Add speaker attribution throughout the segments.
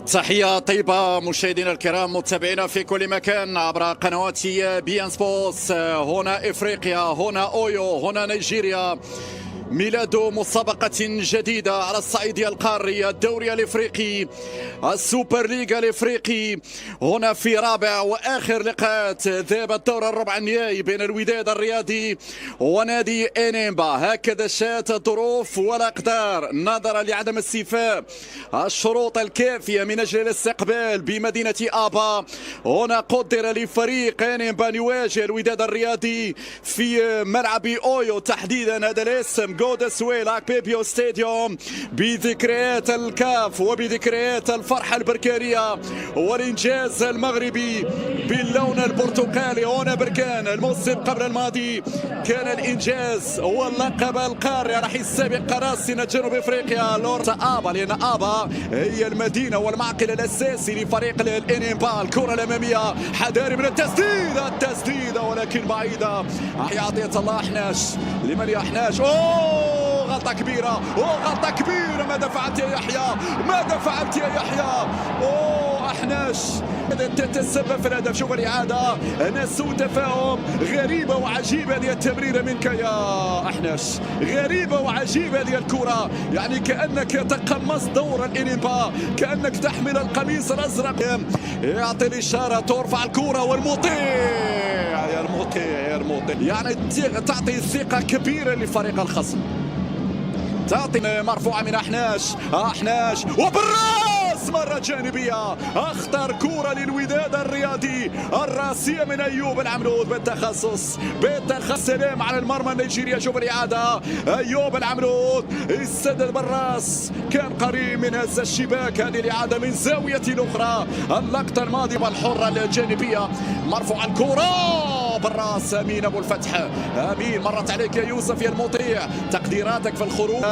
Speaker 1: تحية طيبة مشاهدينا الكرام متابعينا في كل مكان عبر قنوات بي ان سبورتس. هنا افريقيا، هنا اويو، هنا نيجيريا. ميلاد مسابقة جديدة على الصعيد القاري، الدوري الافريقي، السوبر ليغا الافريقي. هنا في رابع واخر لقاءات ذهاب الدور الربع النهائي بين الوداد الرياضي ونادي انيمبا. هكذا شاءت الظروف والاقدار نظرا لعدم استيفاء الشروط الكافية من اجل الاستقبال بمدينة ابا. هنا قدر لفريق انيمبا ان يواجه الوداد الرياضي في ملعب اويو، تحديدا هذا الاسم جود سويل بيبيو ستاديوم، بذكريات الكاف وبذكريات الفرحة البركانية والإنجاز المغربي باللون البرتقالي. هنا بركان الموسم قبل الماضي كان الإنجاز واللقب القاري رح السابق قراصنة جنوب إفريقيا لورد آبا، لأن آبا هي المدينة والمعقل الأساسي لفريق الإنيمبا. الكرة الأمامية، حذاري من التسديدة ولكن بعيدة. عطية الله أحناش، لمن يا أحناش؟ غلطة كبيرة، غلطة كبيرة. ماذا فعلت يا يحيى؟ ماذا فعلت يا يحيى؟ أحناش تتسبب في الهدف. شوف الإعادة، هنا سوء تفاهم. غريبة وعجيبة هذه التمريرة منك يا أحناش، غريبة وعجيبة هذه الكرة، يعني كأنك تقمص دور الإنيمبا، كأنك تحمل القميص الأزرق. يعطي الإشارة، ترفع الكرة والمطيع يا المطيع يعني تعطي ثقة كبيرة لفريق الخصم. تعطي مرفوعة من أحناش وبالراس مرة جانبية. أخطر كرة للوداد الرياضي، الراسية من أيوب العمرود بالتخصص سلام على المرمى النيجيريا. شوف الإعادة، أيوب العمرود السدد بالراس، كان قريب من هز الشباك. هذه الإعادة من زاوية أخرى. اللقطة الماضية الحرة الجانبية، مرفوعة الكرة بالراس. امين ابو الفتح، امين مرت عليك يا يوسف يا المطيع. تقديراتك في الخروج،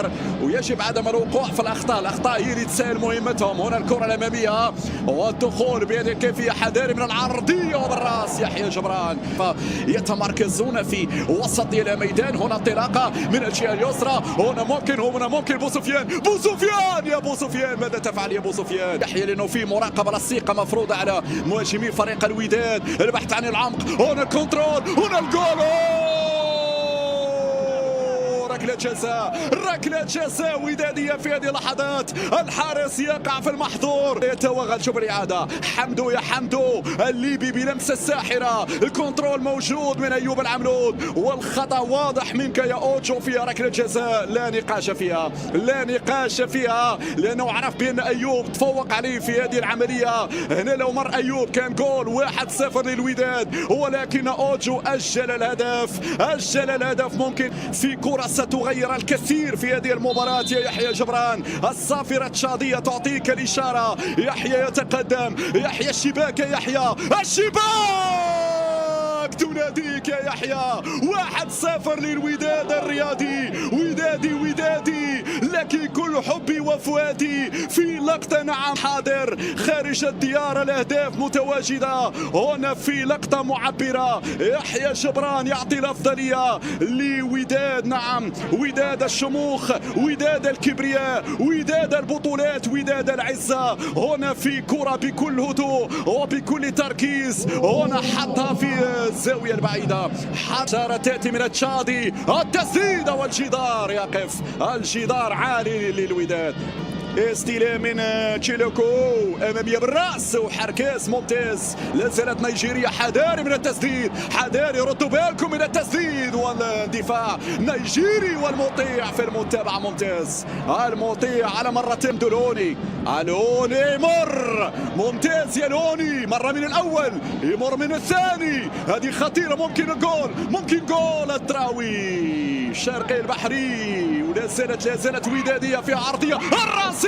Speaker 1: ويجب عدم الوقوع في الاخطاء هي اللي تسهل مهمتهم. هنا الكره الاماميه والدخول بهذه الكيفيه، حذاري من العرضيه وبالراس. يحيى جبران يتمركزون في وسط الميدان. هنا انطلاقه من الجهه اليسرى، هنا ممكن بو سفيان ماذا تفعل يا بو سفيان؟ يحيى لانه في مراقبه للثقه مفروضه على مهاجمي فريق الوداد، البحث عن العمق. هنا الكنترول، هنا الجول، ركلة جزاء ودادية في هذه اللحظات. الحارس يقع في المحظور، يتوغل. شوف الإعادة، حمدو يا حمدو الليبي بلمسة ساحرة. الكنترول موجود من أيوب العمرود، والخطأ واضح منك يا أوجو فيها. ركلة جزاء لا نقاش فيها، لأنه عرف بأن أيوب تفوق عليه في هذه العملية. هنا لو مر أيوب كان جول 1-0 للوداد، ولكن أوجو أجل الهدف. ممكن في كرة ستغير الكثير في هذه المباراة يا يحيى جبران. الصافرة التشادية تعطيك الإشارة. يحيى يتقدم، يحيى الشباك، يا يحيى الشباك تناديك يا يحيى. 1-0 للوداد الرياضي. ودادي لك كل حبي وفؤادي. في لقطة نعم حاضر خارج الديار، الأهداف متواجدة. هنا في لقطة معبرة، يحيى جبران يعطي الأفضلية لوداد. نعم، وداد الشموخ، وداد الكبرياء، وداد البطولات، وداد العزة. هنا في كرة بكل هدوء وبكل تركيز. هنا حطها في الزاوية البعيدة، حجارة تأتي من التشادي. التسديدة والجدار يقف، الجدار عالي للوداد. استلام من تشيلوكو اماميه بالراس وحركاز ممتاز. لا زالت نيجيريا، حذاري من التسديد، حذاري، ردوا بالكم من التسديد والدفاع. نيجيري والمطيع في المتابعه ممتاز. المطيع على مرتين دولوني يمر ممتاز يا لوني، مره من الاول يمر من الثاني. هذه خطيره، ممكن جول التراوي شرقي البحري. ولا زالت وداديه في عرضيه الراسية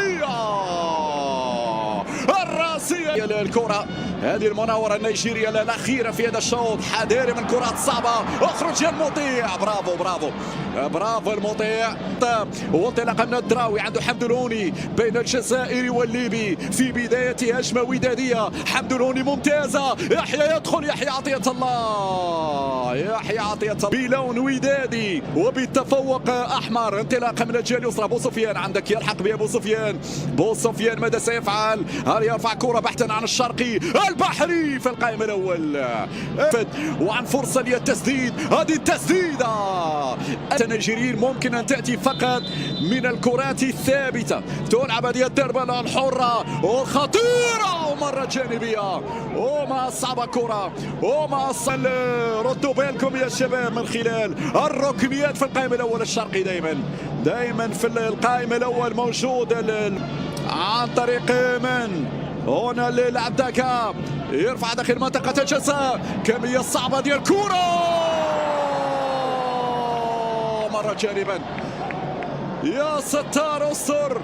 Speaker 1: الكرة. هذه المناورة النيجيرية الأخيرة في هذا الشوط. حذاري من كرات صعبة، اخرج يا المطيع. برافو برافو المطيع. وانطلاقه من الدراوي، عنده حمدوني بين الجزائري والليبي في بداية هجمة ودادية. حمدوني ممتازة، يحيى يدخل، يحيى عطية الله، يحيى عطية الله بلون ودادي وبالتفوق أحمر. انطلاقه من الجهة اليسرى، بو سفيان عندك، يلحق بها بو سفيان. بو سفيان ماذا سيفعل؟ هل يرفع كرة بحثا عن الشرقي البحري في القائم الأول، وعن فرصة للتسديد. هذه التسديدة النيجيريين ممكن أن تأتي فقط من الكرات الثابتة. تلعب هذه الضربة الحرة وخطيرة ومرة جانبية، وما صعبة كرة، وما ردوا بالكم يا شباب من خلال الركنيات في القائم الأول الشرقي. دائما في القائم الأول موجود عن طريق من هنا العبداكا، يرفع داخل منطقة الجزاء، كمية صعبة ديال الكرة مرة جانبا. يا ستار استر،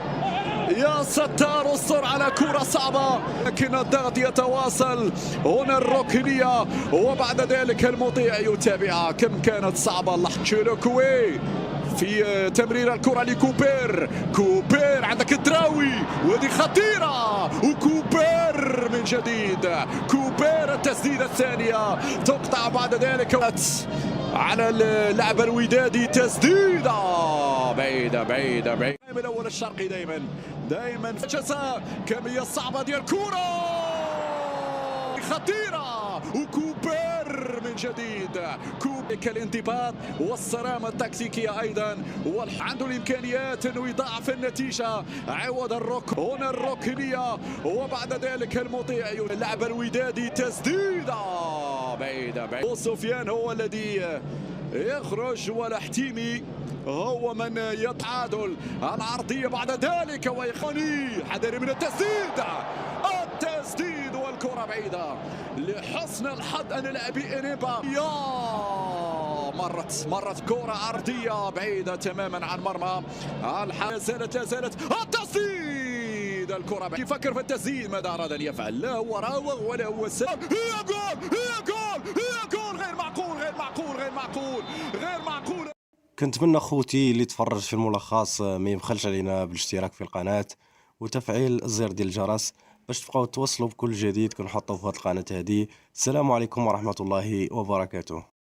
Speaker 1: يا ستار استر على كرة صعبة، لكن الضغط يتواصل. هنا الركنية وبعد ذلك المطيع يتابعها. كم كانت صعبة لحظة شيلوكوي في تمرير الكرة لكوبير. كوبير عندك الدراوي، وهذه خطيرة، وكوبير من جديد. كوبير التسديدة الثانية تقطع بعد ذلك على اللاعب الودادي. تسديدة بعيدة بعيدة بعيدة من الأول الشرقي. دائما في الجزاء، كمية صعبة ديال الكرة خطيرة، وكوبير من جديد. كوبير الانضباط والصرامة التكتيكية أيضا، وعنده الإمكانيات أنه يضاعف النتيجة عوض هنا الركنية وبعد ذلك المطيع اللاعب الودادي. تسديدة بعيدة بعيدة. سفيان هو الذي يخرج، والحتيمي هو من يتعادل. العرضية بعد ذلك ويخوني حذر من التسديد. التسديد والكرة بعيدة لحسن الحظ أن لاعبي إنيبا. يا مرت كرة عرضية بعيدة تماما عن مرمى. لا زالت التسديد، الكرة يفكر في التسديد، ماذا أراد أن يفعل؟ لا هو راوغ ولا هو سام. هي جول غير معقول.
Speaker 2: كنتمنى خوتي اللي تفرج في الملخص ما يبخلش علينا بالاشتراك في القناة وتفعيل الزر ديال الجرس باش تبقاو توصلوا بكل جديد كنحطوا في هذه القناة هذه. السلام عليكم ورحمة الله وبركاته.